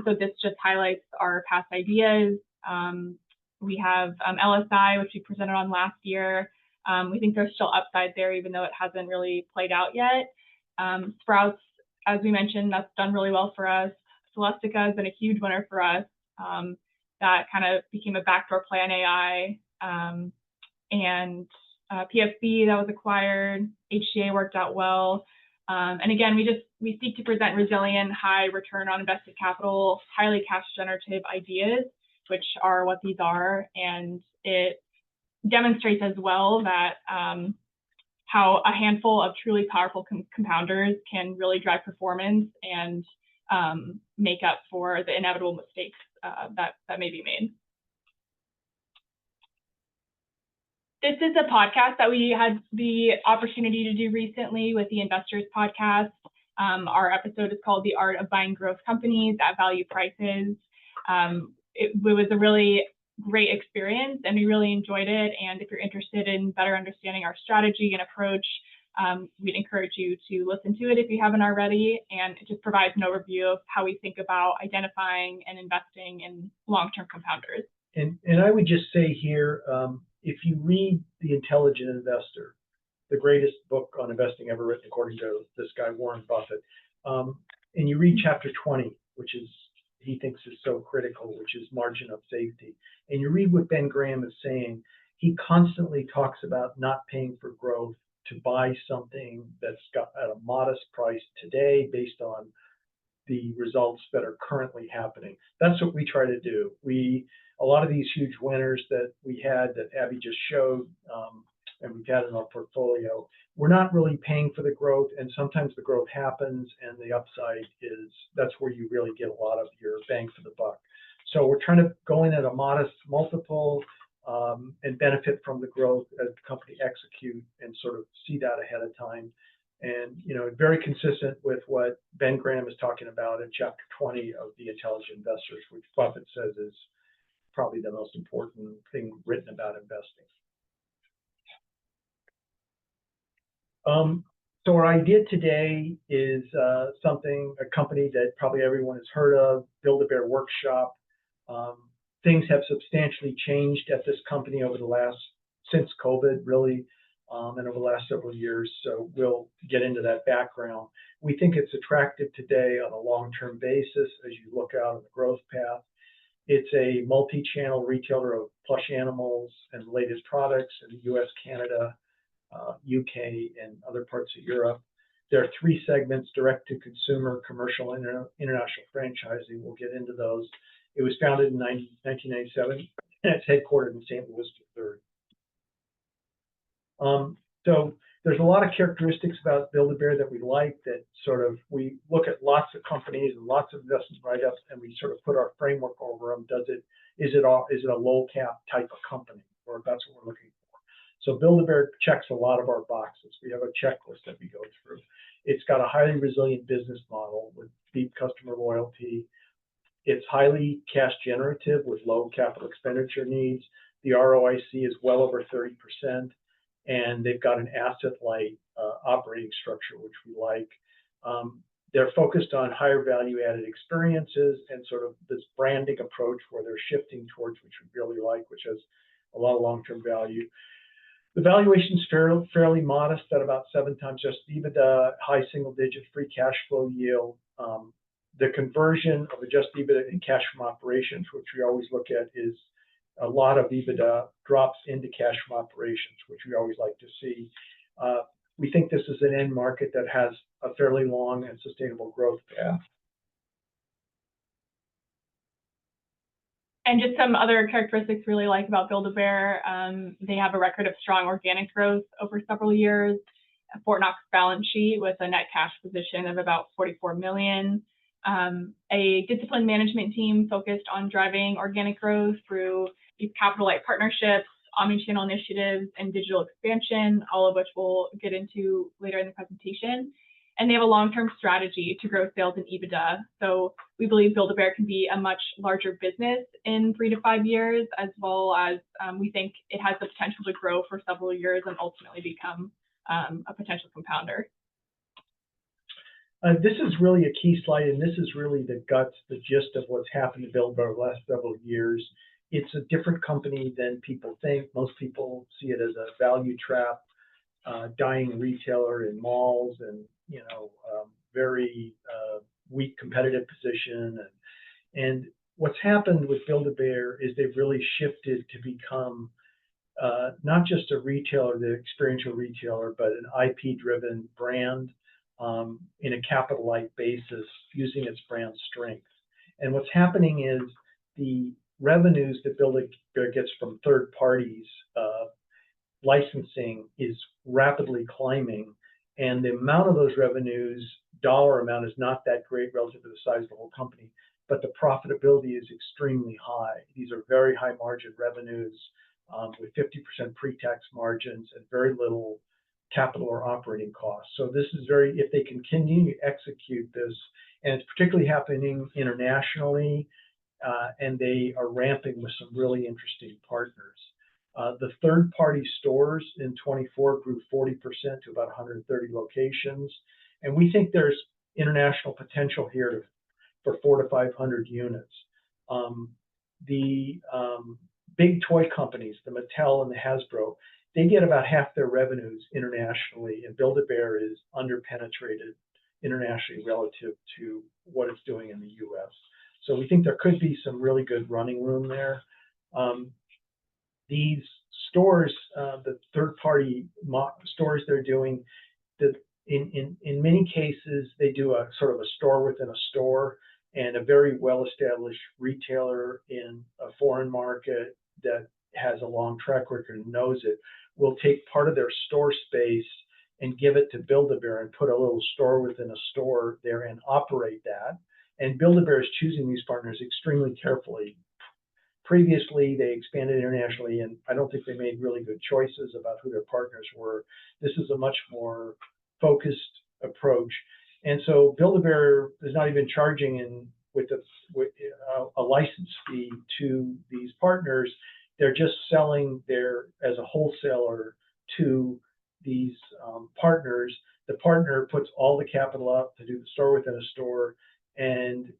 So this just highlights our past ideas. We have LSI, which we presented on last year. We think there's still upside there, even though it hasn't really played out yet. Sprouts, as we mentioned, that's done really well for us. Celestica has been a huge winner for us. That kind of became a backdoor play on AI. And PFB that was acquired, HCA worked out well. And again, we seek to present resilient, high return on invested capital, highly cash generative ideas, which are what these are. And it demonstrates as well that how a handful of truly powerful compounders can really drive performance and make up for the inevitable mistakes that may be made. This is a podcast that we had the opportunity to do recently with the Investors Podcast. Our episode is called The Art of Buying Growth Companies at Value Prices. It was a really great experience and we really enjoyed it. And if you're interested in better understanding our strategy and approach, we'd encourage you to listen to it if you haven't already. And it just provides an overview of how we think about identifying and investing in long-term compounders. And I would just say here, if you read The Intelligent Investor, the greatest book on investing ever written according to this guy, Warren Buffett, and you read chapter 20, which is he thinks is so critical, which is margin of safety, and you read what Ben Graham is saying, he constantly talks about not paying for growth to buy something that's got at a modest price today based on the results that are currently happening. That's what we try to do. A lot of these huge winners that we had that Abby just showed, and we've had in our portfolio, we're not really paying for the growth, and sometimes the growth happens and the upside that's where you really get a lot of your bang for the buck. So we're trying to go in at a modest multiple and benefit from the growth as the company execute and sort of see that ahead of time. And very consistent with what Ben Graham is talking about in chapter 20 of The Intelligent Investors, which Buffett says is probably the most important thing written about investing. So our idea today is a company that probably everyone has heard of, Build-A-Bear Workshop. Things have substantially changed at this company since COVID, really, and over the last several years. So we'll get into that background. We think it's attractive today on a long-term basis as you look out on the growth path. It's a multi-channel retailer of plush animals and related products in the US, Canada, UK, and other parts of Europe. There are three segments: direct-to-consumer, commercial, and international franchising. We'll get into those. It was founded in 1997, and it's headquartered in St. Louis, Missouri. So there's a lot of characteristics about Build-A-Bear that we like, that we look at lots of companies and lots of investment write-ups, and we sort of put our framework over them. Is it a low cap type of company, or that's what we're looking for? So Build-A-Bear checks a lot of our boxes. We have a checklist that we go through. It's got a highly resilient business model with deep customer loyalty. It's highly cash generative with low capital expenditure needs. The ROIC is well over 30%, and they've got an asset-light operating structure, which we like. They're focused on higher value-added experiences and sort of this branding approach where they're shifting towards, which we really like, which has a lot of long-term value. The valuation is fairly modest at about 7 times just EBITDA, high single-digit free cash flow yield. The conversion of adjusted EBITDA and cash from operations, which we always look at, is a lot of EBITDA drops into cash from operations, which we always like to see. We think this is an end market that has a fairly long and sustainable growth path. And just some other characteristics we really like about Build-A-Bear. They have a record of strong organic growth over several years, a Fort Knox balance sheet with a net cash position of about $44 million. A disciplined management team focused on driving organic growth through these capital-light partnerships, omnichannel initiatives, and digital expansion, all of which we'll get into later in the presentation. And they have a long-term strategy to grow sales and EBITDA. So we believe Build-A-Bear can be a much larger business in 3 to 5 years, as well as we think it has the potential to grow for several years and ultimately become a potential compounder. This is really a key slide, and this is really the guts, the gist of what's happened to Build over the last several years. It's a different company than people think. Most people see it as a value trap, dying retailer in malls, and very weak competitive position. And what's happened with Build-A-Bear is they've really shifted to become not just a retailer, the experiential retailer, but an IP-driven brand in a capital light basis using its brand strength. And what's happening is the revenues that Build-A-Bear gets from third parties licensing is rapidly climbing, and the amount of those revenues, dollar amount, is not that great relative to the size of the whole company, but the profitability is extremely high. These are very high margin revenues with 50% pre-tax margins and very little capital or operating costs. So this is if they continue to execute this, and it's particularly happening internationally, and they are ramping with some really interesting partners. The third-party stores in 24 grew 40% to about 130 locations, and we think there's international potential here for 400 to 500 units. The big toy companies, the Mattel and the Hasbro, they get about half their revenues internationally, and Build-A-Bear is underpenetrated internationally relative to what it's doing in the U.S. So we think there could be some really good running room there. These stores, the third-party stores they're doing, in many cases, they do a sort of a store within a store, and a very well-established retailer in a foreign market that has a long track record and knows it will take part of their store space and give it to Build-A-Bear and put a little store within a store there and operate that. And Build-A-Bear is choosing these partners extremely carefully. Previously, they expanded internationally, and I don't think they made really good choices about who their partners were. This is a much more focused approach. And so Build-A-Bear is not even charging with a license fee to these partners. They're just selling as a wholesaler to these partners. The partner puts all the capital up to do the store within a store, and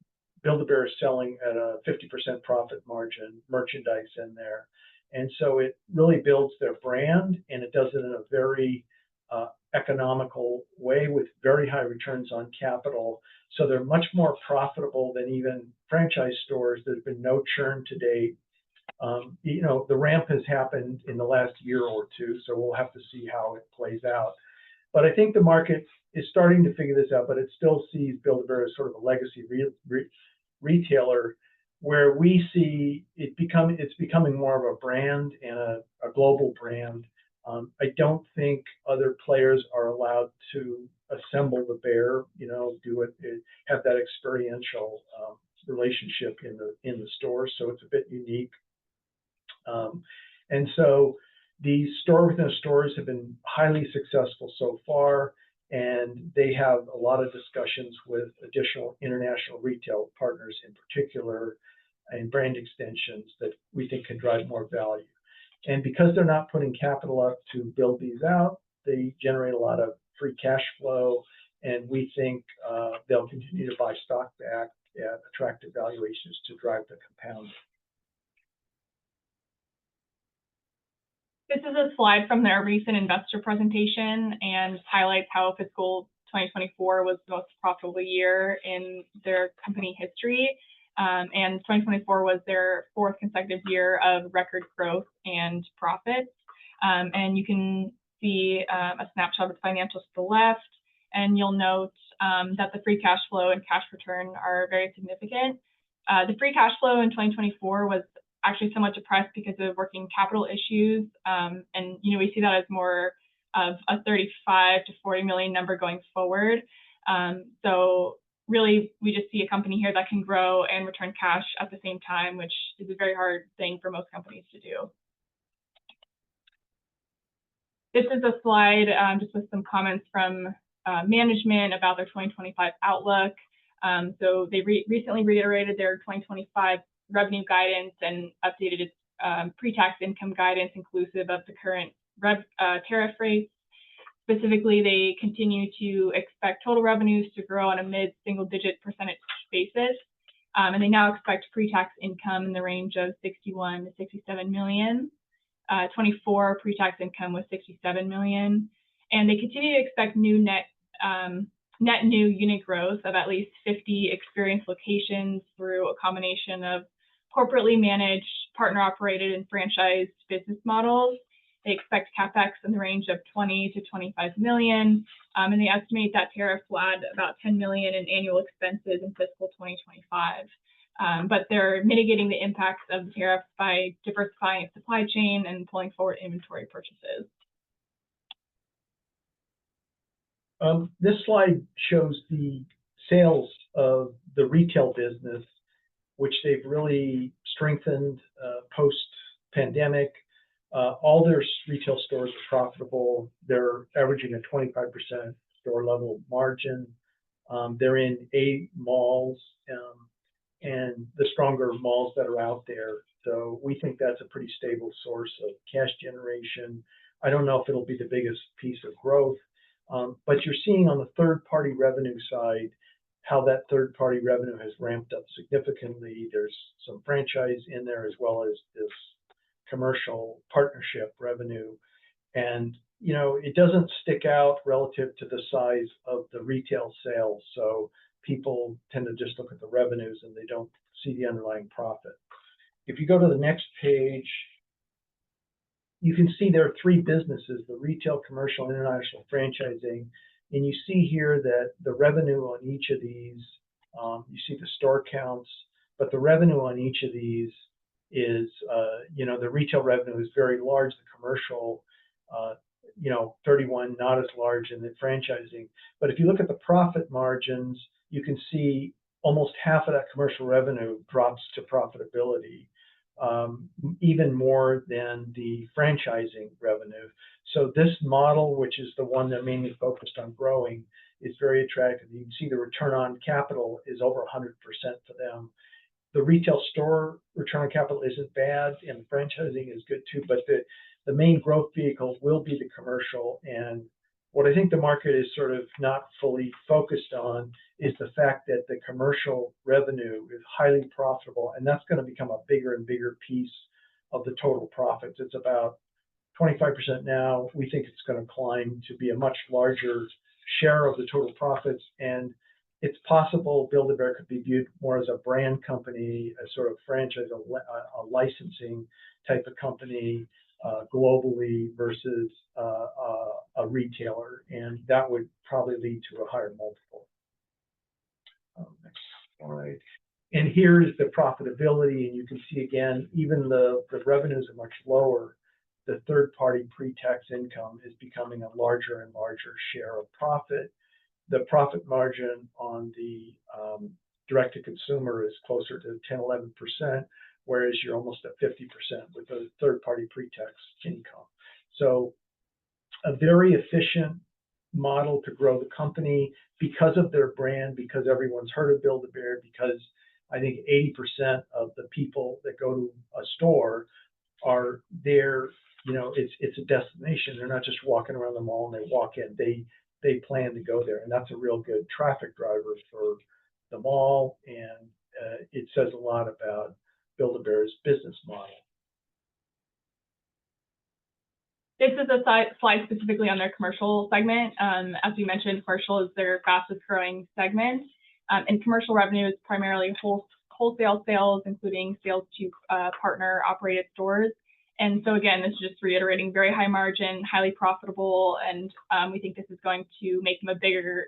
Build-A-Bear is selling at a 50% profit margin merchandise in there. And so it really builds their brand, and it does it in a very economical way with very high returns on capital. So they're much more profitable than even franchise stores. There's been no churn to date. The ramp has happened in the last year or two, so we'll have to see how it plays out. But I think the market is starting to figure this out, but it still sees Build-A-Bear as sort of a legacy retailer, where we see it's becoming more of a brand and a global brand. I don't think other players are allowed to assemble the bear, have that experiential relationship in the store. So it's a bit unique. And so these store within stores have been highly successful so far, and they have a lot of discussions with additional international retail partners in particular, and brand extensions that we think can drive more value. And because they're not putting capital up to build these out, they generate a lot of free cash flow, and we think they'll continue to buy stock back at attractive valuations to drive the compounding. This is a slide from their recent investor presentation and highlights how fiscal 2024 was the most profitable year in their company history. And 2024 was their fourth consecutive year of record growth and profits. And you can see a snapshot of the financials to the left, and you'll note that the free cash flow and cash return are very significant. The free cash flow in 2024 was actually somewhat depressed because of working capital issues. And we see that as more of a 35 to 40 million number going forward. So really, we just see a company here that can grow and return cash at the same time, which is a very hard thing for most companies to do. This is a slide just with some comments from management about their 2025 outlook. So they recently reiterated their 2025 revenue guidance and updated its pre-tax income guidance inclusive of the current tariff rates. Specifically, they continue to expect total revenues to grow on a mid-single-digit percentage basis, and they now expect pre-tax income in the range of 61 to 67 million. 24 pre-tax income was 67 million, and they continue to expect net new unit growth of at least 50 experienced locations through a combination of corporately managed, partner-operated, and franchised business models. They expect CapEx in the range of 20 to 25 million, and they estimate that tariffs will add about 10 million in annual expenses in fiscal 2025. But they're mitigating the impacts of the tariffs by diversifying its supply chain and pulling forward inventory purchases. This slide shows the sales of the retail business, which they've really strengthened post-pandemic. All their retail stores are profitable. They're averaging a 25% store level margin. They're in 8 malls and the stronger malls that are out there. So we think that's a pretty stable source of cash generation. I don't know if it'll be the biggest piece of growth, but you're seeing on the third-party revenue side how that third-party revenue has ramped up significantly. There's some franchise in there as well as this commercial partnership revenue. And, you know, it doesn't stick out relative to the size of the retail sales. So people tend to just look at the revenues and they don't see the underlying profit. If you go to the next page, you can see there are 3 businesses, the retail, commercial, and international franchising. And you see here that the revenue on each of these, you see the store counts, but the revenue on each of these is, you know, the retail revenue is very large, the commercial, you know, 31, not as large in the franchising. But if you look at the profit margins, you can see almost half of that commercial revenue drops to profitability, even more than the franchising revenue. So this model, which is the one they're mainly focused on growing, is very attractive. You can see the return on capital is over 100% for them. The retail store return on capital isn't bad, and franchising is good too, but the main growth vehicle will be the commercial. And what I think the market is sort of not fully focused on is the fact that the commercial revenue is highly profitable, and that's going to become a bigger and bigger piece of the total profits. It's about 25% now. We think it's going to climb to be a much larger share of the total profits, and it's possible Build-A-Bear could be viewed more as a brand company, a sort of franchise, a licensing type of company globally versus a retailer, and that would probably lead to a higher multiple. Next slide. And here is the profitability, and you can see again, even the revenues are much lower. The third-party pre-tax income is becoming a larger and larger share of profit. The profit margin on the direct-to-consumer is closer to 10–11%, whereas you're almost at 50% with the third-party pre-tax income. So a very efficient model to grow the company because of their brand, because everyone's heard of Build-A-Bear, because I think 80% of the people that go to a store are there. You know, it's a destination. They're not just walking around the mall and they walk in. They plan to go there, and that's a real good traffic driver for the mall, and it says a lot about Build-A-Bear's business model. This is a slide specifically on their commercial segment. As we mentioned, commercial is their fastest growing segment, and commercial revenue is primarily wholesale sales, including sales to partner operated stores. And so again, this is just reiterating very high margin, highly profitable, and we think this is going to make them a bigger,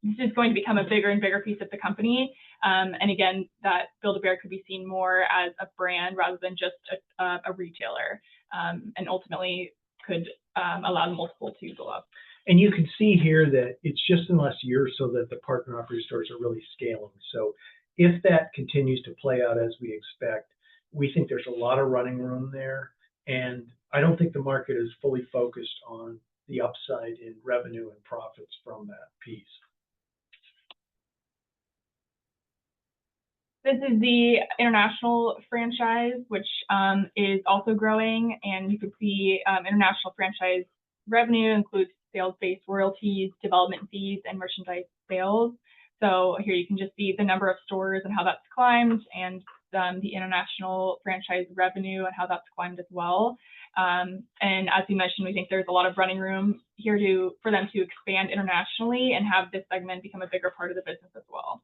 this is going to become a bigger and bigger piece of the company. And again, that Build-A-Bear could be seen more as a brand rather than just a retailer, and ultimately could allow the multiple to go up. And you can see here that it's just in the last year or so that the partner operated stores are really scaling. So if that continues to play out as we expect, we think there's a lot of running room there, and I don't think the market is fully focused on the upside in revenue and profits from that piece. This is the international franchise, which is also growing, and you can see international franchise revenue includes sales-based royalties, development fees, and merchandise sales. So here you can just see the number of stores and how that's climbed, and the international franchise revenue and how that's climbed as well. And as you mentioned, we think there's a lot of running room here for them to expand internationally and have this segment become a bigger part of the business as well.